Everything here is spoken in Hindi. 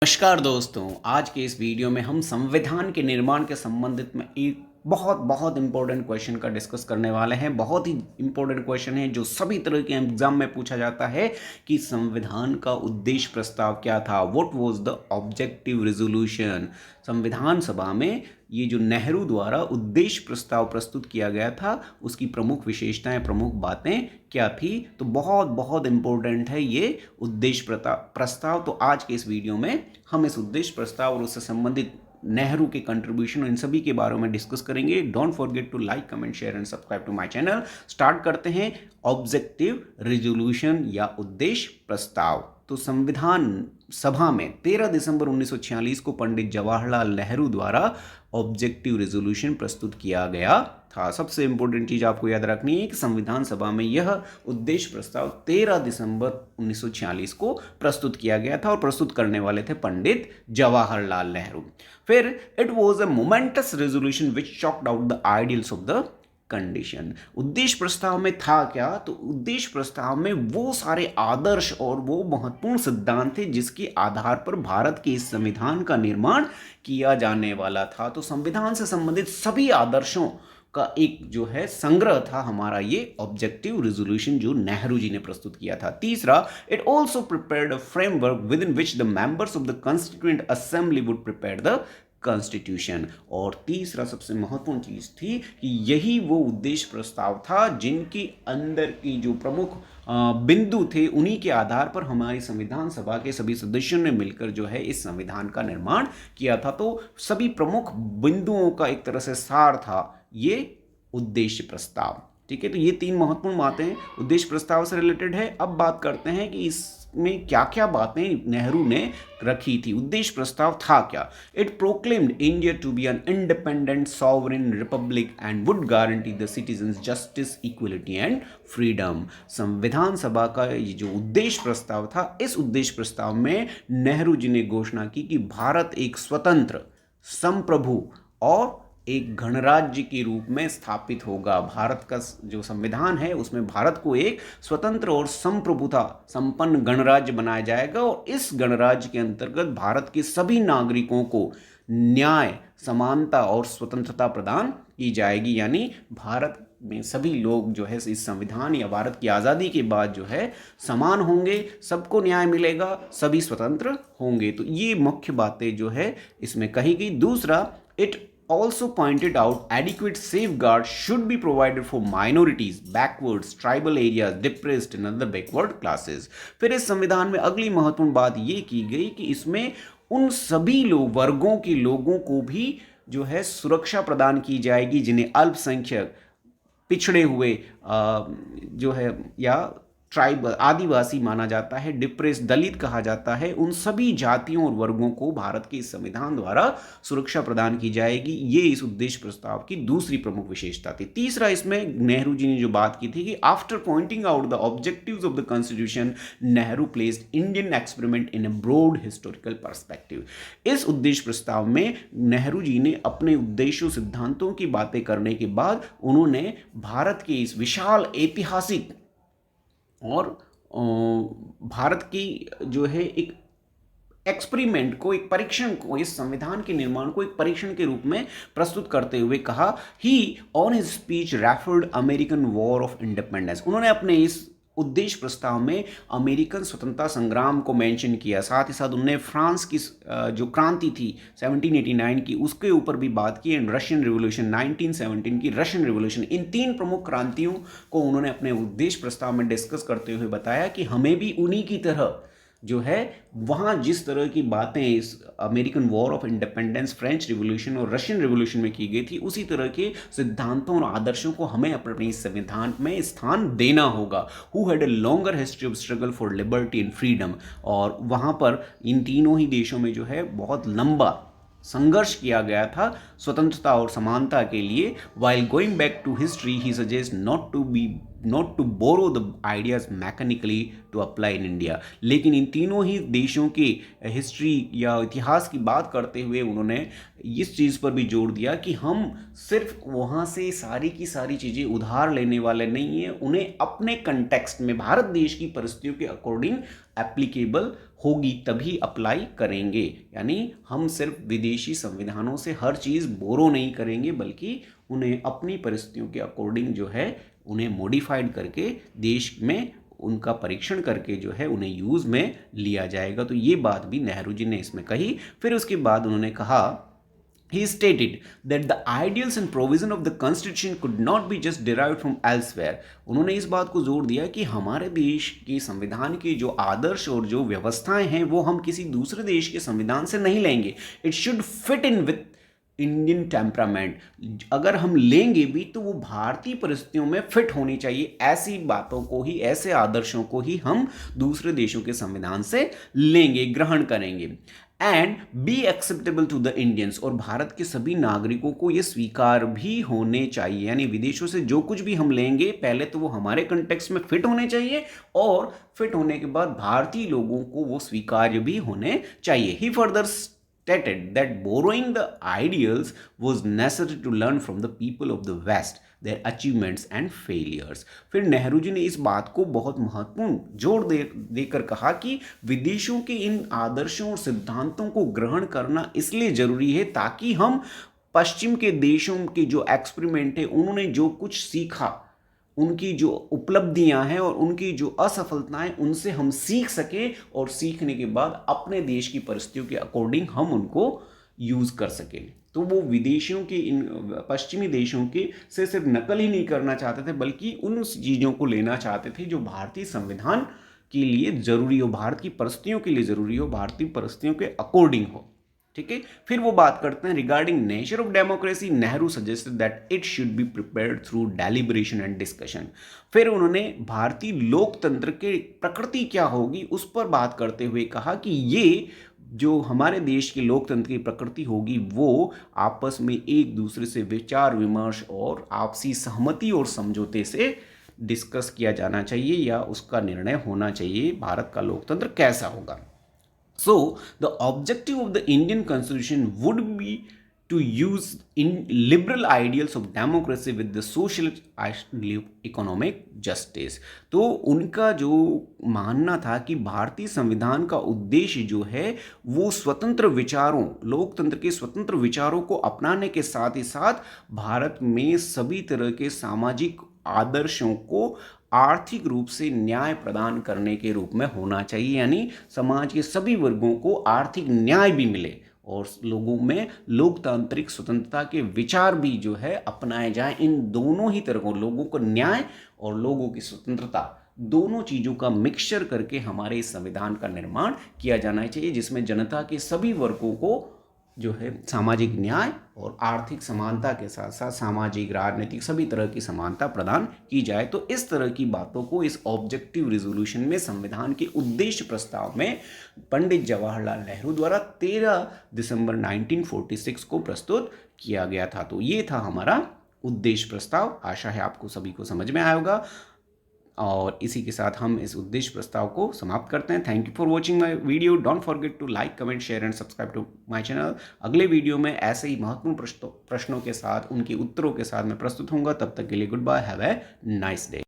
नमस्कार दोस्तों, आज के इस वीडियो में हम संविधान के निर्माण के संबंधित में एक बहुत बहुत इंपॉर्टेंट क्वेश्चन का डिस्कस करने वाले हैं। बहुत ही इंपॉर्टेंट क्वेश्चन है जो सभी तरह के एग्जाम में पूछा जाता है कि संविधान का उद्देश्य प्रस्ताव क्या था, what was the objective resolution. संविधान सभा में ये जो नेहरू द्वारा उद्देश्य प्रस्ताव प्रस्तुत किया गया था उसकी प्रमुख विशेषताएं, प्रमुख बातें क्या थी। तो बहुत बहुत इंपॉर्टेंट है ये उद्देश्य प्रस्ताव। तो आज के इस वीडियो में हम इस उद्देश्य प्रस्ताव और उससे संबंधित नेहरू के कंट्रीब्यूशन इन सभी के बारे में डिस्कस करेंगे। Don't forget to like, comment, share and subscribe to my channel. Start करते हैं ऑब्जेक्टिव रेजोल्यूशन या उद्देश्य प्रस्ताव। तो संविधान सभा में 13 दिसंबर 1946 को पंडित जवाहरलाल नेहरू द्वारा ऑब्जेक्टिव रेजोल्यूशन प्रस्तुत किया गया था। सबसे इंपॉर्टेंट चीज आपको याद रखनी है कि संविधान सभा में यह उद्देश्य प्रस्ताव 13 दिसंबर 1946 को प्रस्तुत किया गया था और प्रस्तुत करने वाले थे पंडित जवाहरलाल नेहरू। फिर it was a moments resolution which choked out the ideals of the condition. उद्देश्य प्रस्ताव में था क्या? तो उद्देश्य प्रस्ताव में वो सारे आदर्श और वो महत्वपूर्ण सिद्धांत थे जिसके आधार पर भारत के इस संविधान का निर्माण किया जाने वाला था। तो संविधान से संबंधित सभी आदर्शों का एक जो है संग्रह था हमारा ये ऑब्जेक्टिव रेजोल्यूशन जो नेहरू जी ने प्रस्तुत किया था। तीसरा, it also prepared a framework with in which the members of the constituent assembly would prepare the constitution. और तीसरा सबसे महत्वपूर्ण चीज थी कि यही वो उद्देश्य प्रस्ताव था जिनके अंदर की जो प्रमुख बिंदु थे उन्हीं के आधार पर हमारी संविधान सभा के सभी सदस्यों ने मिलकर जो है इस संविधान का निर्माण किया था। तो सभी प्रमुख बिंदुओं का एक तरह से सार था ये उद्देश्य प्रस्ताव। ठीक है, तो ये तीन महत्वपूर्ण बातें उद्देश्य प्रस्ताव से रिलेटेड है। अब बात करते हैं कि इसमें क्या क्या बातें नेहरू ने रखी थी। उद्देश्य प्रस्ताव था क्या? It proclaimed India to be an independent sovereign republic and would guarantee the citizens justice, equality and freedom. संविधान सभा का ये जो उद्देश्य प्रस्ताव था, इस उद्देश्य प्रस्ताव में नेहरू जी ने घोषणा की कि भारत एक स्वतंत्र, संप्रभु और एक गणराज्य के रूप में स्थापित होगा। भारत का जो संविधान है उसमें भारत को एक स्वतंत्र और संप्रभुता संपन्न गणराज्य बनाया जाएगा और इस गणराज्य के अंतर्गत भारत के सभी नागरिकों को न्याय, समानता और स्वतंत्रता प्रदान की जाएगी। यानी भारत में सभी लोग जो है इस संविधान या भारत की आज़ादी के बाद जो है समान होंगे, सबको न्याय मिलेगा, सभी स्वतंत्र होंगे। तो ये मुख्य बातें जो है इसमें कही गई। दूसरा, it also pointed out adequate safeguards should be provided for minorities, backwards, tribal areas, depressed and other backward classes। फिर इस संविधान में अगली महत्वपूर्ण बात ये की गई कि इसमें उन सभी वर्गों के लोगों को भी जो है सुरक्षा प्रदान की जाएगी जिन्हें अल्पसंख्यक, पिछड़े हुए जो है या ट्राइबल, आदिवासी माना जाता है, डिप्रेस, दलित कहा जाता है, उन सभी जातियों और वर्गों को भारत के इस संविधान द्वारा सुरक्षा प्रदान की जाएगी। ये इस उद्देश्य प्रस्ताव की दूसरी प्रमुख विशेषता थी। तीसरा, इसमें नेहरू जी ने जो बात की थी कि after pointing out the objectives of the constitution, Nehru placed Indian experiment in a broad historical perspective. इस उद्देश्य प्रस्ताव में नेहरू जी ने अपने उद्देश्यों, सिद्धांतों की बातें करने के बाद उन्होंने भारत के इस विशाल ऐतिहासिक और भारत की जो है एक एक्सपेरिमेंट को, एक परीक्षण को, इस संविधान के निर्माण को एक परीक्षण के रूप में प्रस्तुत करते हुए कहा। He on his speech referred American war of independence. उन्होंने अपने इस उद्देश्य प्रस्ताव में अमेरिकन स्वतंत्रता संग्राम को मेंशन किया। साथ ही साथ उन्होंने फ्रांस की जो क्रांति थी 1789 की उसके ऊपर भी बात की एंड रशियन रिवॉल्यूशन 1917 की रशियन रिवॉल्यूशन। इन तीन प्रमुख क्रांतियों को उन्होंने अपने उद्देश्य प्रस्ताव में डिस्कस करते हुए बताया कि हमें भी उन्हीं की तरह जो है वहाँ जिस तरह की बातें इस American war of independence, French revolution और रशियन रिवॉल्यूशन में की गई थी, उसी तरह के सिद्धांतों और आदर्शों को हमें अपने इस संविधान में स्थान देना होगा। Who had a longer history of struggle for liberty and freedom. और वहाँ पर इन तीनों ही देशों में जो है बहुत लंबा संघर्ष किया गया था स्वतंत्रता और समानता के लिए। While going back to history he suggest not to borrow the ideas mechanically to apply in India. लेकिन इन तीनों ही देशों के हिस्ट्री या इतिहास की बात करते हुए उन्होंने इस चीज़ पर भी जोर दिया कि हम सिर्फ वहाँ से सारी की सारी चीज़ें उधार लेने वाले नहीं हैं, उन्हें अपने कंटेक्स्ट में भारत देश की परिस्थितियों के अकॉर्डिंग एप्लीकेबल होगी तभी अप्लाई करेंगे। यानी हम सिर्फ विदेशी संविधानों से हर चीज़ बोरो नहीं करेंगे, बल्कि उन्हें अपनी परिस्थितियों के अकॉर्डिंग जो है उन्हें मॉडिफाइड करके देश में उनका परीक्षण करके जो है उन्हें यूज़ में लिया जाएगा। तो ये बात भी नेहरू जी ने इसमें कही। फिर उसके बाद उन्होंने कहा, he stated that the ideals and provision of the constitution could not be just derived from elsewhere। उन्होंने इस बात को जोर दिया कि हमारे देश के संविधान के जो आदर्श और जो व्यवस्थाएं हैं वो हम किसी दूसरे देश के संविधान से नहीं लेंगे। It should fit in with Indian temperament. अगर हम लेंगे भी तो वो भारतीय परिस्थितियों में फिट होनी चाहिए। ऐसी बातों को ही, ऐसे आदर्शों को ही हम दूसरे देशों के संविधान से लेंगे, ग्रहण करेंगे। And be acceptable to the Indians, और भारत के सभी नागरिकों को ये स्वीकार भी होने चाहिए। यानी विदेशों से जो कुछ भी हम लेंगे पहले तो वो हमारे कंटेक्स्ट में फिट होने चाहिए, और फिट होने के बाद भारतीय लोगों को वो स्वीकार्य भी होने चाहिए। ही further stated that borrowing the ideals was necessary to learn from the people of the West, their achievements and failures। फिर नेहरू जी ने इस बात को बहुत महत्वपूर्ण जोर देकर कहा कि विदेशों के इन आदर्शों और सिद्धांतों को ग्रहण करना इसलिए जरूरी है ताकि हम पश्चिम के देशों के जो एक्सपेरिमेंट है, उन्होंने जो कुछ सीखा, उनकी जो उपलब्धियां हैं और उनकी जो असफलताएं, उनसे हम सीख सके और सीखने के बाद अपने देश की परिस्थितियों के अकॉर्डिंग हम उनको यूज कर सकें। तो वो विदेशियों के, इन पश्चिमी देशों के से सिर्फ नकल ही नहीं करना चाहते थे, बल्कि उन चीज़ों को लेना चाहते थे जो भारतीय संविधान के लिए जरूरी हो, भारत की परिस्थितियों के लिए जरूरी हो, भारतीय परिस्थितियों के अकॉर्डिंग हो। ठीक है। फिर वो बात करते हैं regarding nature of democracy. Nehru suggested that it should be prepared through deliberation and discussion. फिर उन्होंने भारतीय लोकतंत्र के प्रकृति क्या होगी उस पर बात करते हुए कहा कि ये जो हमारे देश के लोकतंत्र की प्रकृति होगी वो आपस में एक दूसरे से विचार विमर्श और आपसी सहमति और समझौते से डिस्कस किया जाना चाहिए, या उसका निर्णय होना चाहिए भारत का लोकतंत्र कैसा होगा। So the objective of the Indian Constitution would be to use in liberal ideals of democracy with the social economic justice। तो उनका जो मानना था कि भारतीय संविधान का उद्देश्य जो है वो स्वतंत्र विचारों, लोकतंत्र के स्वतंत्र विचारों को अपनाने के साथ ही साथ भारत में सभी तरह के सामाजिक आदर्शों को आर्थिक रूप से न्याय प्रदान करने के रूप में होना चाहिए। यानी समाज के सभी वर्गों को आर्थिक न्याय भी मिले और लोगों में लोकतांत्रिक स्वतंत्रता के विचार भी जो है अपनाए जाए। इन दोनों ही तरह को, लोगों को न्याय और लोगों की स्वतंत्रता, दोनों चीज़ों का मिक्सचर करके हमारे इस संविधान का निर्माण किया जाना चाहिए, जिसमें जनता के सभी वर्गों को जो है सामाजिक न्याय और आर्थिक समानता के साथ साथ सामाजिक, राजनीतिक सभी तरह की समानता प्रदान की जाए। तो इस तरह की बातों को इस ऑब्जेक्टिव रिजोल्यूशन में, संविधान के उद्देश्य प्रस्ताव में पंडित जवाहरलाल नेहरू द्वारा 13 दिसंबर 1946 को प्रस्तुत किया गया था। तो ये था हमारा उद्देश्य प्रस्ताव। आशा है आपको सभी को समझ में आया होगा, और इसी के साथ हम इस उद्देश्य प्रस्ताव को समाप्त करते हैं। Thank you for watching my video. Don't forget to like, comment, share and subscribe to my channel. अगले वीडियो में ऐसे ही महत्वपूर्ण प्रश्नों के साथ, उनके उत्तरों के साथ मैं प्रस्तुत होऊंगा। तब तक के लिए goodbye, have a nice day.